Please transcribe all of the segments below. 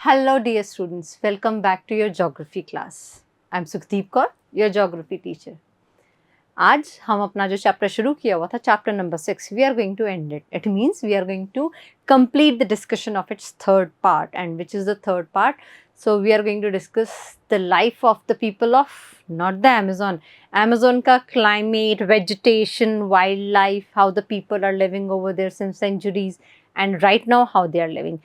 Hello dear students, welcome back to your geography class. I'm Sukhdeep Kaur, your geography teacher. आज हम अपना जो chapter शुरू किया हुआ था chapter number 6 we are going to end it. It means we are going to complete the discussion of its third part. And which is the third part? So we are going to discuss the life of the people of not the Amazon. Amazon का climate, vegetation, wildlife, how the people are living over there since centuries, and right now how they are living.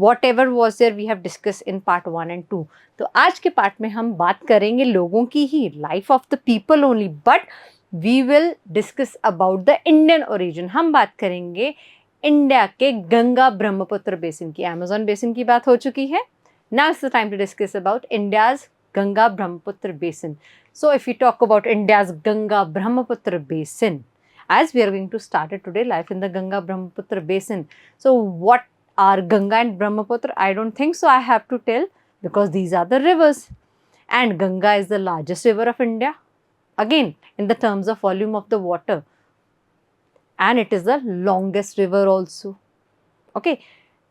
Whatever was there we have discussed in part 1 and 2. तो आज के part में हम बात करेंगे लोगों की ही, life of the people only, but we will discuss about the Indian origin. हम बात करेंगे इंडिया के गंगा ब्रह्मपुत्र बेसिन की. अमेज़न बेसिन की बात हो चुकी है. Now it's the time to discuss about India's Ganga Brahmaputra basin. So if you talk about India's Ganga Brahmaputra basin, as we are going to start it today, life in the Ganga Brahmaputra basin. So what are Ganga and Brahmaputra? I don't think so I have to tell, because these are the rivers, and Ganga is the largest river of India, again in the terms of volume of the water, and it is the longest river also. Okay,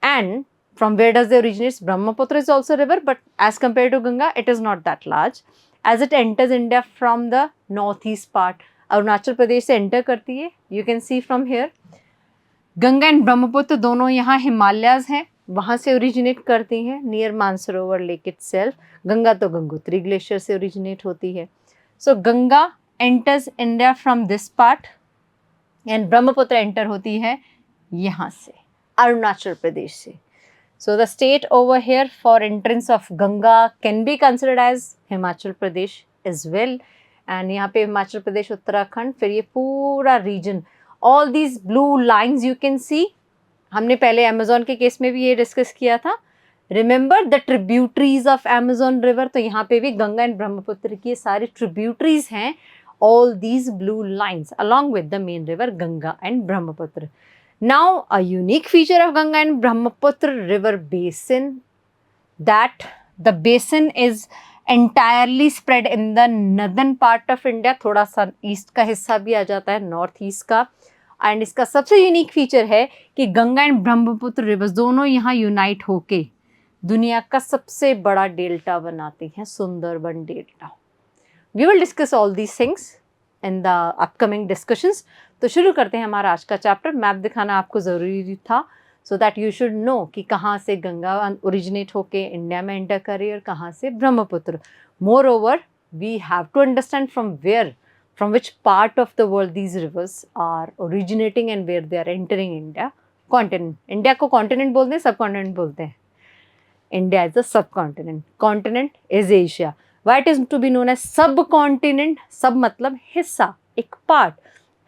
and from where does it originate? Brahmaputra is also a river, but as compared to Ganga it is not that large, as it enters India from the northeast part. Arunachal Pradesh से enter करती है. You can see from here. Ganga and Brahmaputra दोनों यहाँ हिमालयाज हैं, वहाँ से originate करती हैं near Mansarovar lake itself. Ganga तो गंगोत्री ग्लेशियर से ओरिजिनेट होती है. So Ganga enters India from this part and Brahmaputra enter होती है यहाँ से, अरुणाचल प्रदेश से. So the state over here for entrance of Ganga can be considered as Himachal Pradesh as well. And यहाँ पे हिमाचल प्रदेश, उत्तराखंड, फिर ये पूरा region, all these blue lines you can see. हमने पहले अमेज़न के केस में भी ये डिस्कस किया था. Remember the tributaries of Amazon river. तो यहाँ पे भी गंगा एंड ब्रह्मपुत्र की सारे ट्रिब्यूटरीज हैं, all these blue lines along with the main river Ganga and Brahmaputra. Now a unique feature of Ganga and Brahmaputra river basin, that the basin is entirely spread in the northern part of India. थोड़ा सा east का हिस्सा भी आ जाता है, north east का. And इसका सबसे यूनिक फीचर है कि गंगा एंड ब्रह्मपुत्र रिवर्स दोनों यहाँ यूनाइट होके दुनिया का सबसे बड़ा डेल्टा बनाती हैं, Sundarban delta. We will discuss all these things in the upcoming discussions. तो शुरू करते हैं हमारा आज का चैप्टर. मैप दिखाना आपको ज़रूरी था, so that you should know कि कहाँ से गंगा ओरिजिनेट होके इंडिया में एंटर करे और कहाँ से Brahmaputra. Moreover we have to understand from where, from which part of the world these rivers are originating and where they are entering India continent. India को कॉन्टिनेंट बोलते हैं, सब कॉन्टिनेंट बोलते हैं. India is the subcontinent, continent is Asia. Why it is to be known as सब continent? सब मतलब हिस्सा, एक part.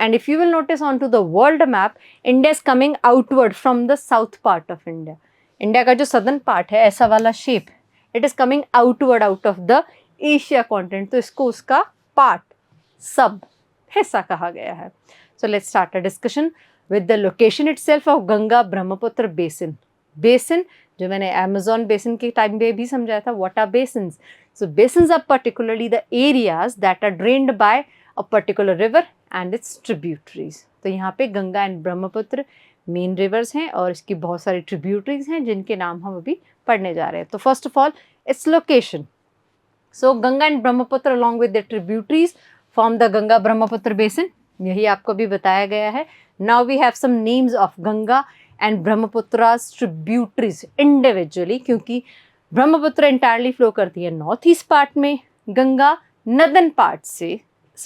And if you will notice onto the world map, India is coming outward from the south part of India. India का जो southern part है, ऐसा वाला shape, it is coming outward out of the Asia continent. तो इसको उसका part, सब हिस्सा कहा गया है. So let's start a discussion with the location itself of Ganga Brahmaputra basin. Basin जो मैंने Amazon basin के time पे भी समझाया था. What are basins? So basins are particularly the areas that are drained by a particular river and its tributaries. तो यहाँ पे Ganga and Brahmaputra main rivers हैं और इसकी बहुत सारी ट्रिब्यूटरीज हैं जिनके नाम हम अभी पढ़ने जा रहे हैं. तो first of all it's location. So Ganga and Brahmaputra along with the tributaries form the Ganga Brahmaputra basin. यही आपको भी बताया गया है. Now we have some names of Ganga and Brahmaputra's tributaries individually, क्योंकि ब्रह्मपुत्र इंटायरली फ्लो करती है नॉर्थ ईस्ट पार्ट में, गंगा नदर्न पार्ट से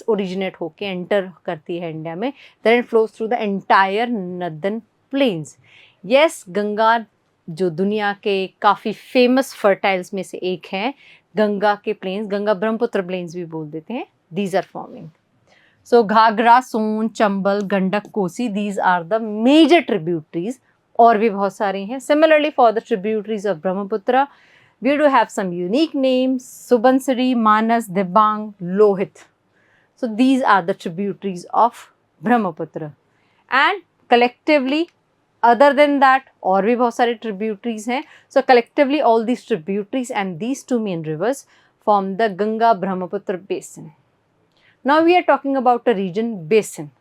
ओरिजिनेट होके एंटर करती है इंडिया में, then it flows through the entire northern plains. Yes, Ganga जो दुनिया के काफ़ी फेमस फर्टाइल्स में से एक है, गंगा के प्लेन्स, गंगा ब्रह्मपुत्र प्लेन्स भी बोल देते हैं, these are forming. So Ghaghara, Son, Chambal, Gandak, Kosi, these are the major tributaries. और भी बहुत सारे हैं. Similarly for the tributaries of Brahmaputra we do have some unique names: Subansiri, Manas, Dibang, Lohit. So these are the tributaries of Brahmaputra. And collectively, other than that, और भी बहुत सारे tributaries हैं. So collectively all these tributaries and these two main rivers form the Ganga Brahmaputra basin. Now we are talking about a region basin.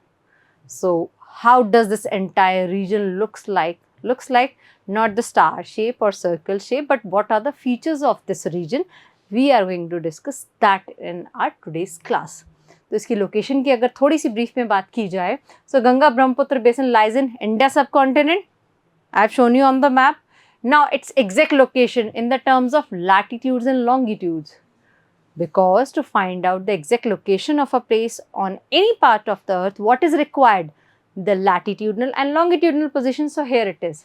So how does this entire region looks like? looks like, not the star shape or circle shape, but what are the features of this region. We are going to discuss that in our today's class. तो इसकी location की अगर थोड़ी सी brief में बात की जाए, so Ganga Brahmaputra basin lies in India subcontinent. I have shown you on the map. Now its exact location in the terms of latitudes and longitudes. Because to find out the exact location of a place on any part of the earth, what is required? The latitudinal and longitudinal position. So here it is.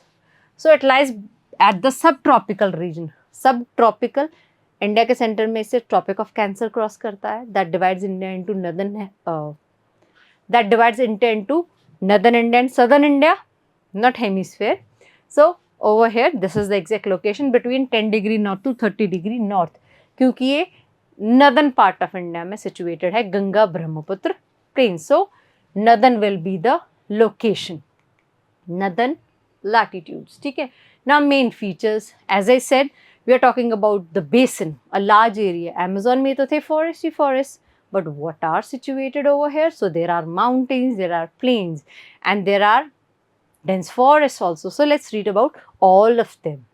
So it lies at the subtropical region. Subtropical, India के centre में से tropic of cancer cross करता है. That divides India into northern India and southern India, not hemisphere. So over here this is the exact location between 10 degree north to 30 degree north, क्योंकि ये northern part of India में situated है, Ganga Brahmaputra plain. So northern will be the location, northern latitudes. ठीक है. Now main features, as I said, we are talking about the basin, a large area. Amazon में तो थे forests, but what are situated over here? So there are mountains, there are plains, and there are dense forests also. So let's read about all of them.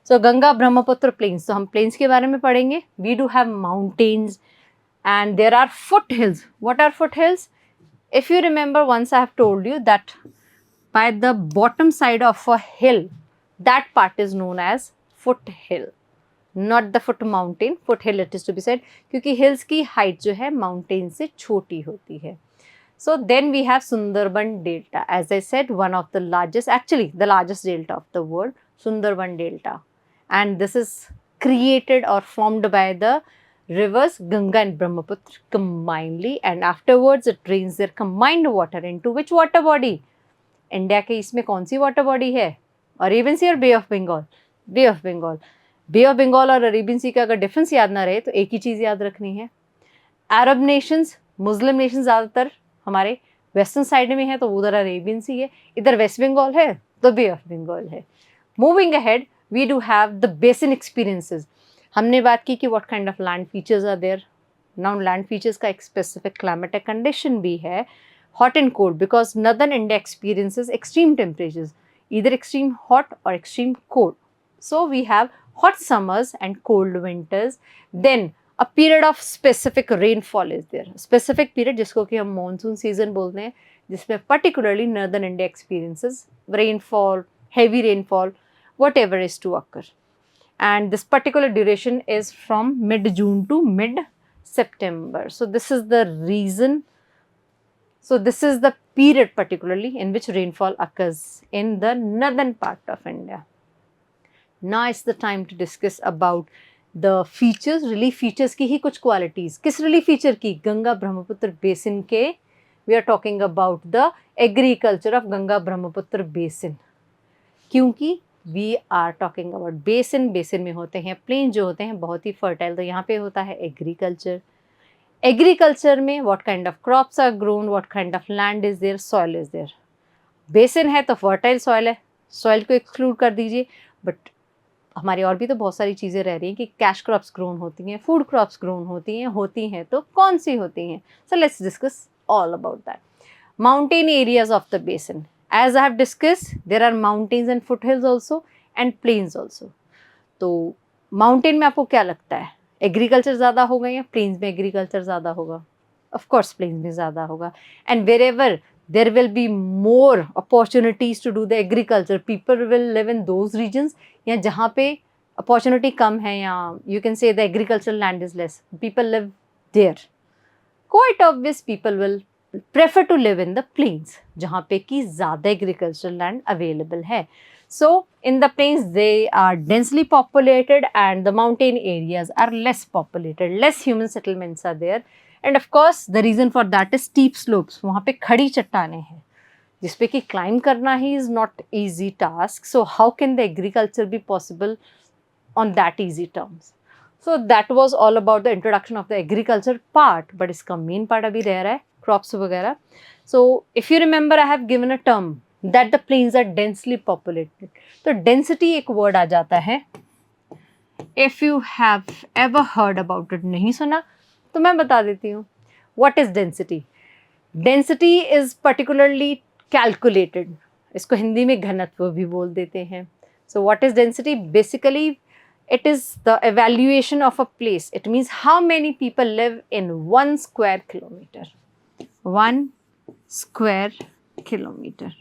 So Ganga Brahmaputra plains. So हम plains के बारे में पढ़ेंगे. We do have mountains and there are foothills. What are foothills? If you remember, once I have told you that by the bottom side of a hill, that part is known as foothill, not the foot mountain. Foothill it is to be said, क्योंकि hills की height जो है mountain से छोटी होती है. So then we have Sundarban Delta. As I said, one of the largest, actually the largest delta of the world, Sundarban Delta. And this is created or formed by the rivers Ganga and Brahmaputra combinedly, and afterwards it drains their combined water into which water body? India के इसमें कौन सी water body है? Arabian sea और bay of Bengal? Bay of Bengal. Bay of Bengal और Arabian सी का अगर difference याद ना रहे तो एक ही चीज़ याद रखनी है. अरब नेशंस, मुस्लिम नेशंस ज़्यादातर हमारे वेस्टर्न साइड में है, तो उधर अरेबियन सी है, इधर वेस्ट बंगाल है तो बे ऑफ बंगाल है. Moving ahead, we do have the basin experiences. हमने बात की कि what kind of land features are there. Now land features का एक स्पेसिफिक क्लाइमेटिक कंडीशन भी है, hot and cold, because northern India experiences extreme temperatures, either extreme hot or extreme cold. So we have hot summers and cold winters. Then a period of specific rainfall is there. Specific period जिसको कि हम monsoon season बोलते हैं, जिसमें particularly northern India experiences rainfall, heavy rainfall, whatever is to occur. And this particular duration is from mid-June to mid-September. So this is the reason. So this is the period particularly in which rainfall occurs in the northern part of India. Now it's the time to discuss about the features, relief features की ही कुछ qualities. किस relief feature की? Ganga Brahmaputra basin के. We are talking about the agriculture of Ganga Brahmaputra basin. क्योंकि we are talking about basin. basin में होते हैं plain जो होते हैं बहुत ही fertile, तो यहाँ पे होता है agriculture. एग्रीकल्चर में what kind of crops are grown, what kind of land is there, soil is there. Basin है तो फर्टाइल सॉइल है, सॉइल को एक्सक्लूड कर दीजिए, बट हमारी और भी तो बहुत सारी चीज़ें रह रही हैं कि कैश क्रॉप्स ग्रोन होती हैं, फूड क्रॉप्स ग्रोन होती हैं तो कौन सी होती हैं? So let's discuss all about that. Mountain areas of the basin, as I have discuss, there are mountains and foothills also and plains also. तो माउंटेन में आपको क्या लगता है, एग्रीकल्चर ज़्यादा होगा या प्लेन्स में एग्रीकल्चर ज़्यादा होगा? ऑफ कोर्स प्लेन्स में ज़्यादा होगा. And wherever there will be more opportunities to do the agriculture, people will live in those regions या जहाँ पे अपॉर्चुनिटी कम है, या you can say the agriculture land is less, people live there. Quite obvious people will prefer to live in the plains जहाँ पे कि ज़्यादा एग्रीकल्चर लैंड अवेलेबल है. So in the plains they are densely populated and the mountain areas are less populated, less human settlements are there, and of course the reason for that is steep slopes. वहाँ पे खड़ी चट्टानें हैं जिसपे कि climb करना ही is not easy task. So how can the agriculture be possible on that easy terms? So that was all about the introduction of the agriculture part, but इसका main part अभी रह रहा है crops वगैरह. So if you remember I have given a term that the plains are densely populated. तो density एक word आ जाता है. If you have ever heard about it, नहीं सुना तो मैं बता देती हूँ. What is density? Density is particularly calculated इसको हिंदी में घनत्व भी बोल देते हैं. So what is density? Basically it is the evaluation of a place. It means how many people live in 1 square kilometer. 1 square kilometer.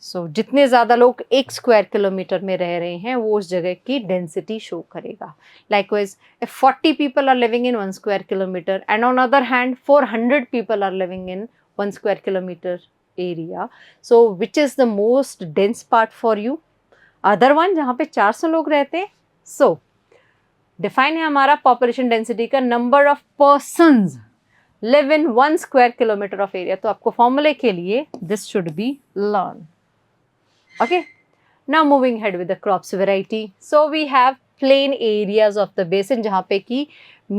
So जितने ज़्यादा लोग 1 स्क्वायर किलोमीटर में रह रहे हैं वो उस जगह की डेंसिटी शो करेगा. Likewise, if 40 people are living in 1 square kilometer and on other hand 400 people are living in 1 square kilometer area, so which is the most dense part for you? Other one जहाँ पे 400 लोग रहते हैं. So define है हमारा population density का number of persons live in 1 square kilometre of area. तो आपको फॉर्मूले के लिए this should be learn. Okay, now moving ahead with the crops variety. So we have plain areas of the basin जहाँ पे कि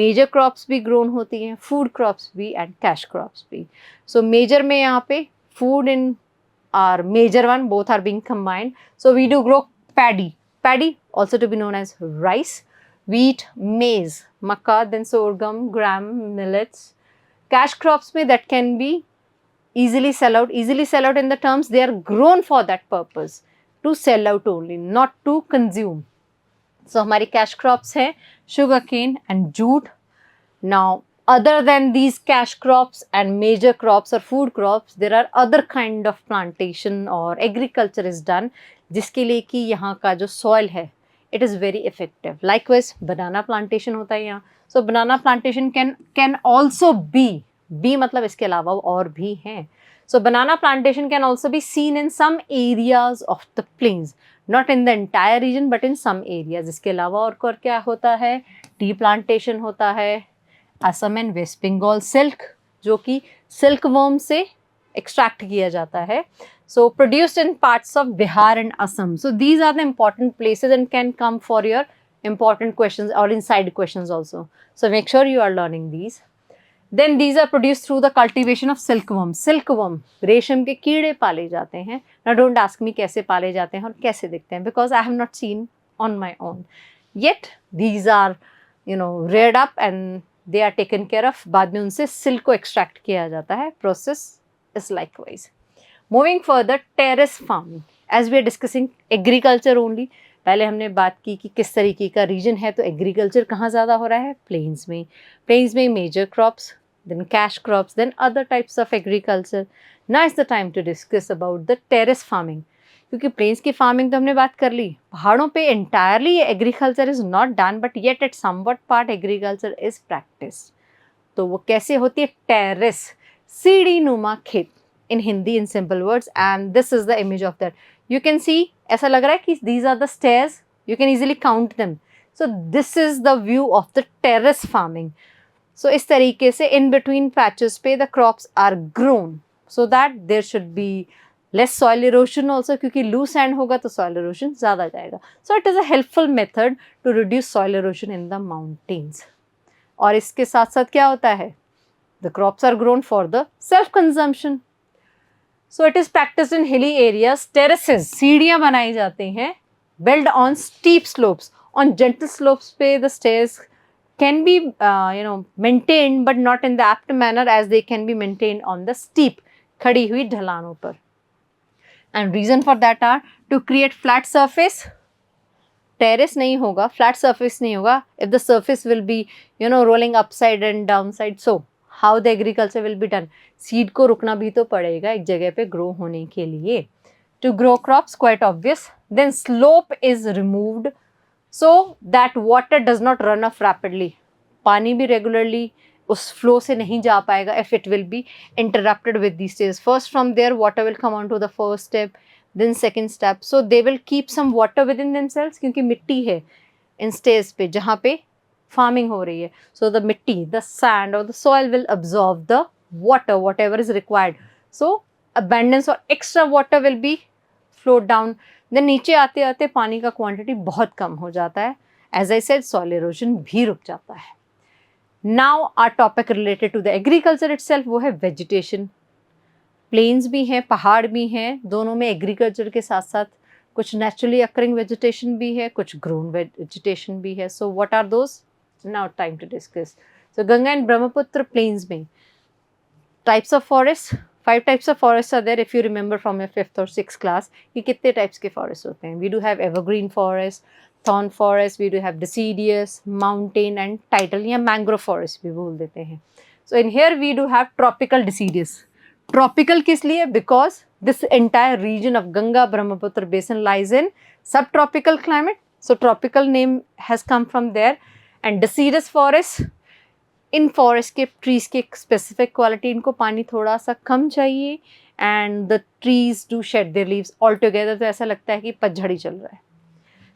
major crops भी grown होती हैं, food crops भी and cash crops भी. So major में यहाँ पे food in our major one, both are being combined. So we do grow paddy also to be known as rice, wheat, maize, maca, then sorghum, gram, millets. Cash crops में that can be easily sell out in the terms they are grown for that purpose, to sell out only, not to consume. So हमारी cash crops है sugarcane and jute. Now other than these cash crops and major crops or food crops, there are other kind of plantation or agriculture is done जिसके लिए कि यहाँ का जो soil है it is very effective. Likewise banana plantation होता है यहाँ. So banana plantation can also be मतलब इसके अलावा और भी हैं. So banana plantation can also be seen in some areas of the plains, not in the entire region but in some areas. इसके अलावा और क्या होता है? टी प्लांटेशन होता है, असम एंड वेस्ट बंगाल सिल्क जो कि सिल्क वर्म से एक्सट्रैक्ट किया जाता है. So produced in parts of Bihar and Assam. So these are the important places and can come for your important questions or inside questions also. So make sure you are learning these. Then these are produced through the cultivation of silkworm. Silkworm, रेशम के कीड़े पाले जाते हैं. Now don't ask me कैसे पाले जाते हैं और कैसे दिखते हैं because I have not seen on my own. Yet these are reared up and they are taken care of. बाद में उनसे silk को extract किया जाता है. Process is likewise. Moving further, terrace farming. As we are discussing agriculture only. पहले हमने बात की कि किस तरीके का रीजन है तो एग्रीकल्चर कहाँ ज़्यादा हो रहा है? प्लेन्स में major crops, then cash crops, then other types of agriculture. Now is the time to discuss about the terrace farming. क्योंकि प्लेन्स की फार्मिंग तो हमने बात कर ली, पहाड़ों पे entirely agriculture is not done but yet eight somewhat part agriculture is practice. तो वो कैसे होती है? टेरेस, सीढ़ी नुमा खेत in Hindi in simple words, and this is the image of that. You can see ऐसा लग रहा है कि these are the stairs, you can easily count them. So this is the view of the terrace farming. So इस तरीके से in between patches पे the crops are grown so that there should be less soil erosion also, क्योंकि loose sand होगा तो soil erosion ज़्यादा जाएगा. So it is a helpful method to reduce soil erosion in the mountains. और इसके साथ साथ क्या होता है? The crops are grown for the self consumption. So it is practiced in hilly areas. Terraces, सीढ़ियाँ बनाई जाती हैं, built on steep slopes. On gentle slopes पे the stairs can be maintained but not in the apt manner as they can be maintained on the steep खड़ी हुई ढलानों पर. And reason for that are to create flat surface. Terrace नहीं होगा, flat surface नहीं होगा if the surface will be rolling upside and downside. So how the agriculture will be done? Seed को रुकना भी तो पड़ेगा एक जगह पे grow होने के लिए. To grow crops, quite obvious. Then slope is removed so that water does not run off rapidly. पानी भी regularly उस flow से नहीं जा पाएगा if it will be interrupted with these stages. First from there water will come on to the first step, then second step. So they will keep some water within themselves क्योंकि मिट्टी है इन stages पे जहाँ पे farming हो रही है. So the मिट्टी, the sand or the soil will absorb the water, whatever is required. So abundance or extra water will be flowed down. Then नीचे आते आते पानी का quantity बहुत कम हो जाता है. As I said, soil erosion भी रुक जाता है. Now our topic related to the agriculture itself वो है vegetation. Plains भी हैं, पहाड़ भी हैं, दोनों में agriculture के साथ साथ कुछ naturally occurring vegetation भी है, कुछ grown vegetation भी है. So what are those? Now time to discuss. So Ganga and Brahmaputra plains में types of forests, 5 types of forests are there if you remember from your 5th or 6th class कि कितने types के forests होते हैं. We do have evergreen forest, thorn forest, we do have deciduous, mountain and tidal या mangrove forest भी बोल देते हैं. So in here we do have tropical deciduous. Tropical किस लिए? Because this entire region of Ganga Brahmaputra basin lies in subtropical climate. So tropical name has come from there. And deciduous forest, in forest के trees की एक specific quality, इनको पानी थोड़ा सा कम चाहिए and the trees do shade there leaves all together, तो ऐसा लगता है कि पतझड़ ही चल रहा है.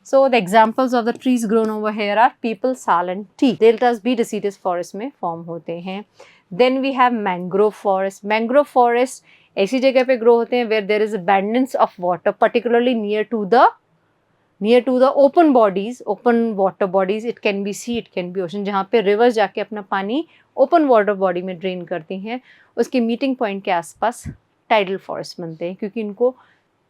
So the examples of the trees grown over here are peepal, sal and teak. Deltas भी डिसीडियस फॉरेस्ट में फॉर्म होते हैं. Then we have mangrove forest. Mangrove forest ऐसी जगह पे ग्रो होते हैं where there is abundance of water, particularly near to the open bodies, open water bodies. It can be sea, it can be ocean, जहाँ पे rivers जाके अपना पानी ओपन वाटर बॉडी में ड्रेन करती हैं. उसके मीटिंग पॉइंट के आसपास टाइडल फॉरेस्ट बनते हैं क्योंकि इनको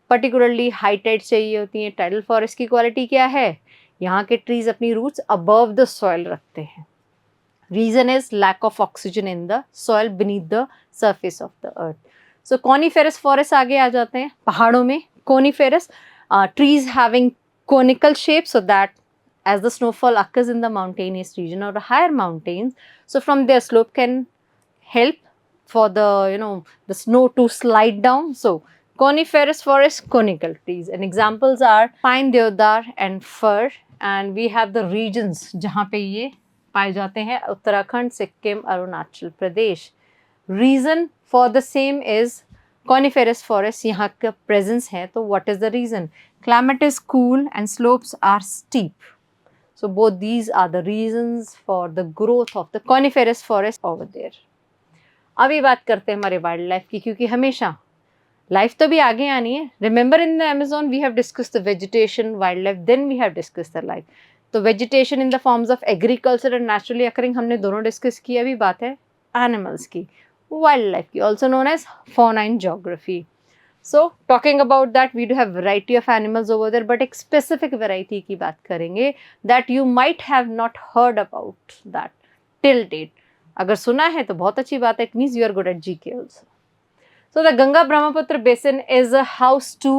पर्टिकुलरली हाई टाइड चाहिए होती हैं. टाइडल फॉरेस्ट की क्वालिटी क्या है? यहाँ के ट्रीज अपनी रूट्स अबव द सॉइल रखते हैं. Reason is lack of oxygen in the soil beneath the surface of the earth. So coniferous forest आगे आ जाते हैं. पहाड़ों में coniferous trees having conical shape, so that as the snowfall occurs in the mountainous region or higher mountains, so from their slope can help for the the snow to slide down. So coniferous forest, conical trees, and examples are pine, deodar and fir. And we have the regions जहाँ पे ये पाए जाते हैं, Uttarakhand, Sikkim, Arunachal Pradesh. Reason for the same is coniferous forest यहाँ का presence है. तो what is the reason? Climate is cool and slopes are steep. So both these are the reasons for the growth of the coniferous forest over there. अभी बात करते हैं हमारे wild life की, क्योंकि हमेशा लाइफ तो भी आगे आनी है. Remember in the Amazon we have discussed the vegetation, wild life, then we have discussed the life. तो vegetation in the forms of agriculture and naturally occurring हमने दोनों डिस्कस किया. अभी बात है एनिमल्स की, वाइल्ड लाइफ की, also known as fauna in geography. So talking about that, we do have variety of animals over there, but एक specific variety की बात करेंगे that you might have not heard about that till date. अगर सुना है तो बहुत अच्छी बात है. It means you are good at GK also. So the Ganga Brahmaputra basin is a house to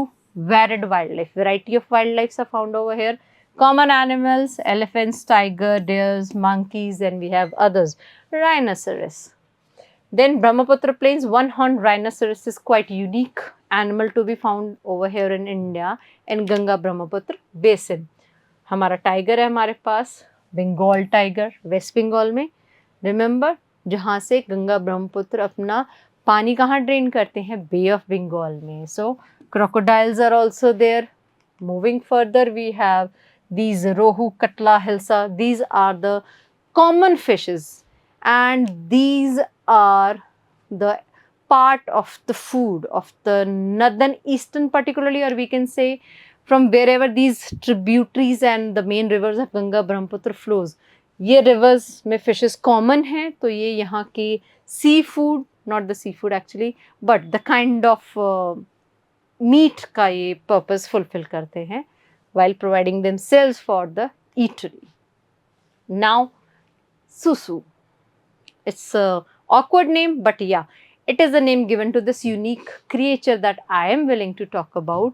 varied wildlife. Variety of wildlife are found over here. Common animals, elephants, tiger, deers, monkeys, and we have others. Rhinoceros. Then Brahmaputra plains, one-horned rhinoceros is quite unique animal to be found over here in India in Ganga Brahmaputra basin. हमारा tiger है हमारे पास, Bengal tiger, waste Bengal में. Remember जहाँ से गंगा ब्रह्मपुत्र अपना पानी कहाँ drain करते हैं? बे ऑफ बंगाल में. सो crocodiles are also there. Moving further, we have these rohu, katla, hilsa. These are the common fishes, and these are the part of the food of the northern eastern particularly, or we can say from wherever these tributaries and the main rivers of Ganga Brahmaputra flows. ये rivers में fishes common हैं, तो ये यहाँ की seafood, not the seafood actually, but the kind of meat का ये purpose fulfill करते हैं while providing themselves for the eatery. Now, Susu. It's a awkward name, but yeah, it is a name given to this unique creature that I am willing to talk about.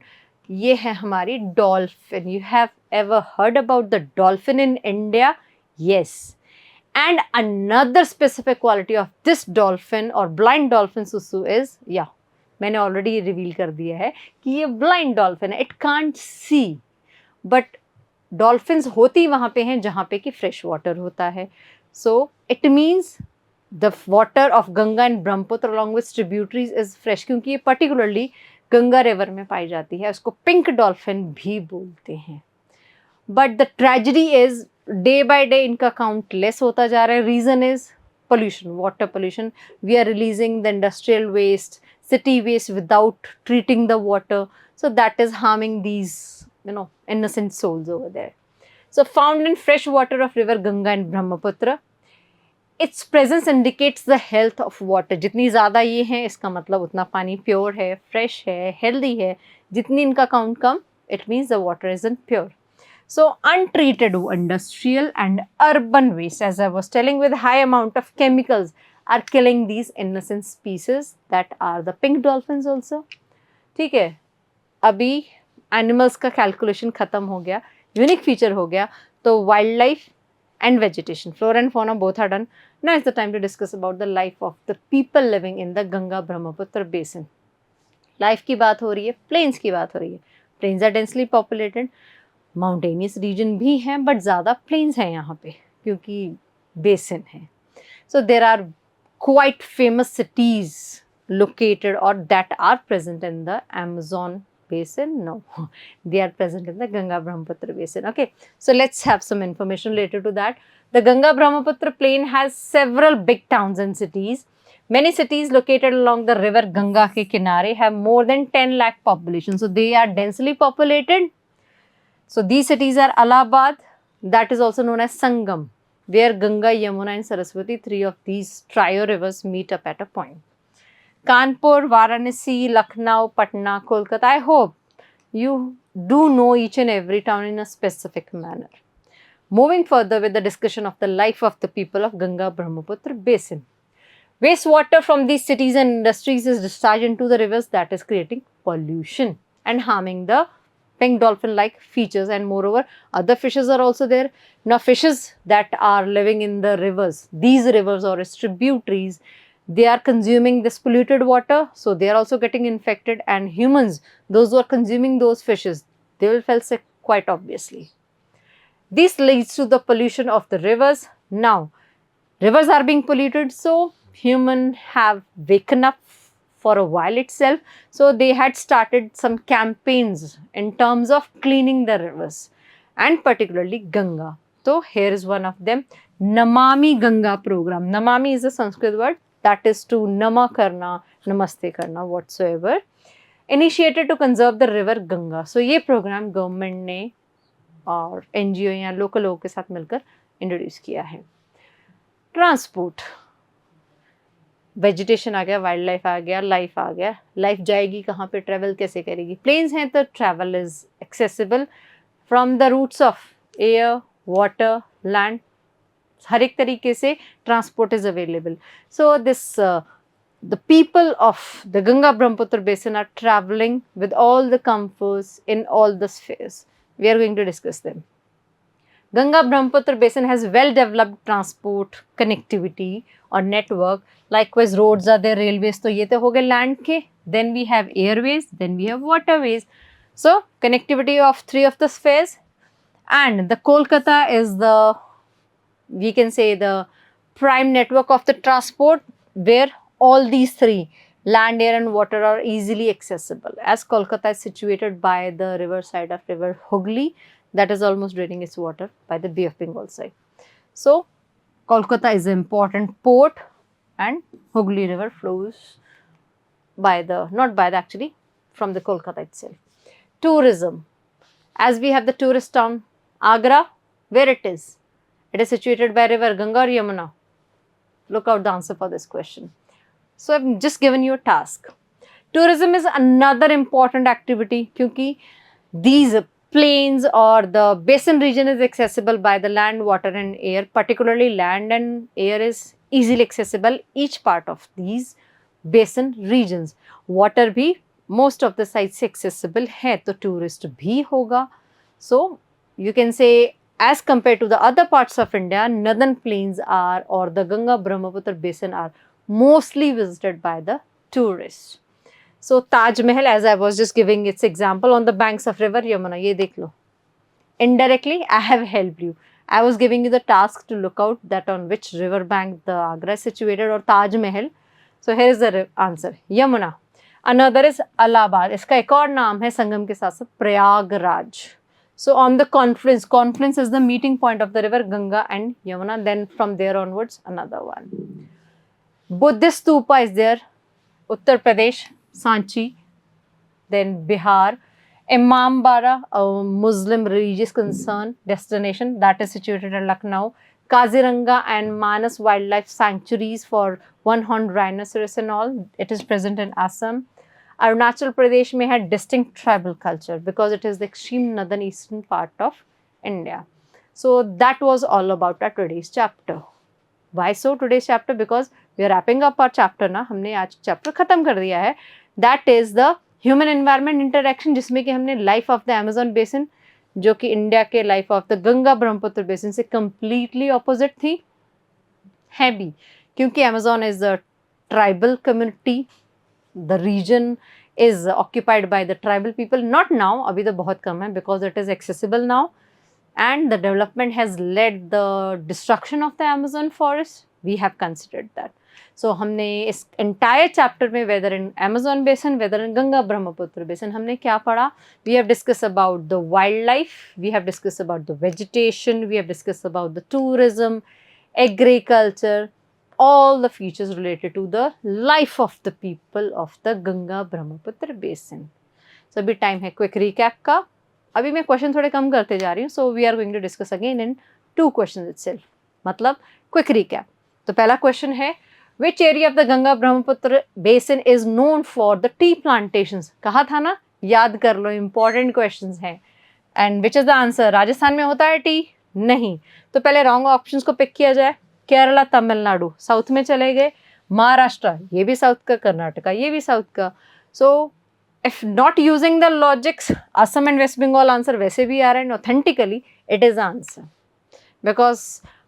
ये है हमारी dolphin. You have ever heard about the dolphin in India? Yes. And another specific quality of this dolphin or blind dolphin Susu is, yeah, मैंने already reveal कर दिया है कि ये blind dolphin है. It can't see, but dolphins होती वहाँ पे हैं जहाँ पे कि fresh water होता है. So it means the water of Ganga and Brahmaputra along with tributaries is fresh, क्योंकि ये particularly गंगा रिवर में पाई जाती है. उसको पिंक डॉल्फिन भी बोलते हैं. But the tragedy is day by day इनका काउंट लेस होता जा रहा है. Reason is pollution, water pollution. We are releasing the industrial waste, city waste without treating the water. So that is harming these, innocent souls over there. So found in fresh water of river Ganga and Brahmaputra. Its presence indicates the health of water. जितनी ज़्यादा ये हैं इसका मतलब उतना पानी pure है, fresh है, हेल्दी है. जितनी इनका count come, it means the water isn't pure. So untreated industrial and urban waste, as I was telling, with high amount of chemicals, are killing these innocent species that are the pink dolphins also. ठीक है, अभी animals का calculation खत्म हो गया, unique feature हो गया, तो wild life and vegetation, flora and fauna both are done. Now is the time to discuss about the life of the people living in the Ganga Brahmaputra basin. Life की बात हो रही है, plains की बात हो रही है. Plains are densely populated, mountainous region भी हैं, but ज़्यादा plains हैं यहाँ पे क्योंकि basin है. So there are quite famous cities located or that are present in the Amazon basin. No, they are present in the Ganga Brahmaputra basin. Okay, so let's have some information related to that. The Ganga Brahmaputra plain has several big towns and cities. Many cities located along the river Ganga ke kinare have more than 10 lakh population, so they are densely populated. So these cities are Allahabad, that is also known as Sangam, where Ganga, Yamuna and Saraswati, three of these trio rivers meet up at a point. Kanpur, Varanasi, Lucknow, Patna, Kolkata. I hope you do know each and every town in a specific manner. Moving further with the discussion of the life of the people of Ganga Brahmaputra basin. Wastewater from these cities and industries is discharged into the rivers, that is creating pollution and harming the pink dolphin like features, and moreover other fishes are also there. Now fishes that are living in the rivers, these rivers or its tributaries, they are consuming this polluted water, so they are also getting infected, and humans, those who are consuming those fishes, they will fall sick quite obviously. This leads to the pollution of the rivers. Now rivers are being polluted, so humans have waken up for a while itself, so they had started some campaigns in terms of cleaning the rivers and particularly Ganga. So here is one of them, Namami Ganga program. Namami is a Sanskrit word, that is to nama karna, namaste karna, whatsoever, initiated to conserve the river Ganga. So ये program government ने और NGO या local लोगों के साथ मिलकर introduce किया है. Transport, वेजिटेशन आ गया, वाइल्ड लाइफ आ गया, लाइफ आ गया, लाइफ जाएगी कहाँ पे, ट्रैवल कैसे करेगी. प्लेन्स हैं तो travel is accessible from the routes of air, water, land, हर एक तरीके से transport is available. So this the people of the Ganga Brahmaputra basin are traveling with all the comforts in all the spheres. We are going to discuss them. Ganga Brahmaputra basin has well developed transport connectivity or network. Likewise roads are there, railways तो ये तो हो गए land के. Then we have airways, then we have waterways. So connectivity of three of the spheres, and the Kolkata is the, we can say, the prime network of the transport where all these three, land, air and water, are easily accessible, as Kolkata is situated by the riverside of river Hooghly, that is almost draining its water by the Bay of Bengal side. So Kolkata is an important port, and Hooghly river flows by the, not by the, actually from the Kolkata itself. Tourism, as we have the tourist town Agra, where it is? It is situated by river Ganga or Yamuna? Look out the answer for this question. So I've just given you a task. Tourism is another important activity क्योंकि these plains or the basin region is accessible by the land, water and air. Particularly land and air is easily accessible, each part of these basin regions. Water भी most of the sites से accessible है, तो tourist भी होगा. So you can say, as compared to the other parts of India, northern plains are, or the Ganga Brahmaputra basin are mostly visited by the tourists. So Taj Mahal, as I was just giving its example, on the banks of river Yamuna, ये देख लो. Indirectly, I have helped you. I was giving you the task to look out that on which river bank the Agra is situated, or Taj Mahal. So here is the answer, Yamuna. Another is Allahabad. इसका एक और नाम है संगम के साथ साथ Prayagraj. So on the confluence is the meeting point of the river Ganga and Yamuna. Then from there onwards, another one. Buddhist stupa is there, Uttar Pradesh, Sanchi, then Bihar. Imambara, a Muslim religious concern destination, that is situated in Lucknow. Kaziranga and Manas wildlife sanctuaries for one-horned rhinoceros and all, it is present in Assam. Arunachal Pradesh may have distinct tribal culture because it is the extreme northern eastern part of India. So that was all about our today's chapter. Why so today's chapter? Because we are wrapping up our chapter ना, हमने आज chapter खत्म कर दिया है, that is the human environment interaction, जिसमें कि हमने life of the Amazon basin, जो कि इंडिया के life of the Ganga Brahmaputra basin से कंप्लीटली ऑपोजिट थी, है भी, क्योंकि Amazon is the tribal community, the region is occupied by the tribal people, not now, अभी तो बहुत कम है, because it is accessible now, and the development has led the destruction of the Amazon forest. We have considered that. So हमने इस entire chapter में whether in Amazon basin, whether in Ganga Brahmaputra basin, हमने क्या पढ़ा? We have discussed about the wildlife, we have discussed about the vegetation, we have discussed about the tourism, agriculture, all the features related to the life of the people of the Ganga Brahmaputra basin. So अभी time है quick recap का. अभी मैं question थोड़े कम करते जा रही हूँ, so we are going to discuss again in 2 question itself, मतलब क्विक रिकैप. तो पहला क्वेश्चन है, which area of the Ganga Brahmaputra basin is known for the tea plantations. कहा था ना, याद कर लो, इंपॉर्टेंट क्वेश्चन है. And which is the answer? Rajasthan में होता है टी? नहीं. तो पहले रॉन्ग ऑप्शंस को पिक किया जाए. केरला, तमिलनाडु साउथ में चले गए, महाराष्ट्र ये भी साउथ का, कर्नाटका ये भी साउथ का. So if not using the logics, Assam and West Bengal answer वैसे भी आ रहा है, and authentically it is answer, because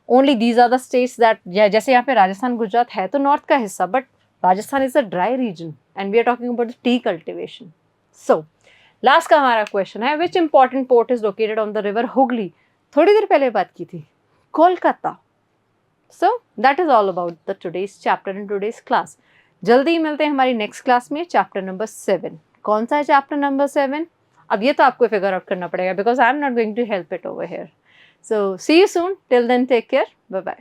only these are the states that, जैसे यहाँ पे राजस्थान गुजरात है तो नॉर्थ का हिस्सा, but Rajasthan is a dry region and we are talking about the tea cultivation. So last का हमारा क्वेश्चन है, which important port is located on the river Hooghly. थोड़ी देर पहले बात की थी, Kolkata. So that is all about the today's chapter in today's class. जल्दी ही मिलते हैं हमारी नेक्स्ट क्लास में, चैप्टर नंबर 7. कौन सा है चैप्टर नंबर 7? अब ये तो आपको फिगर आउट करना पड़ेगा, because I am not going to help it over here. So see you soon, till then take care, bye bye.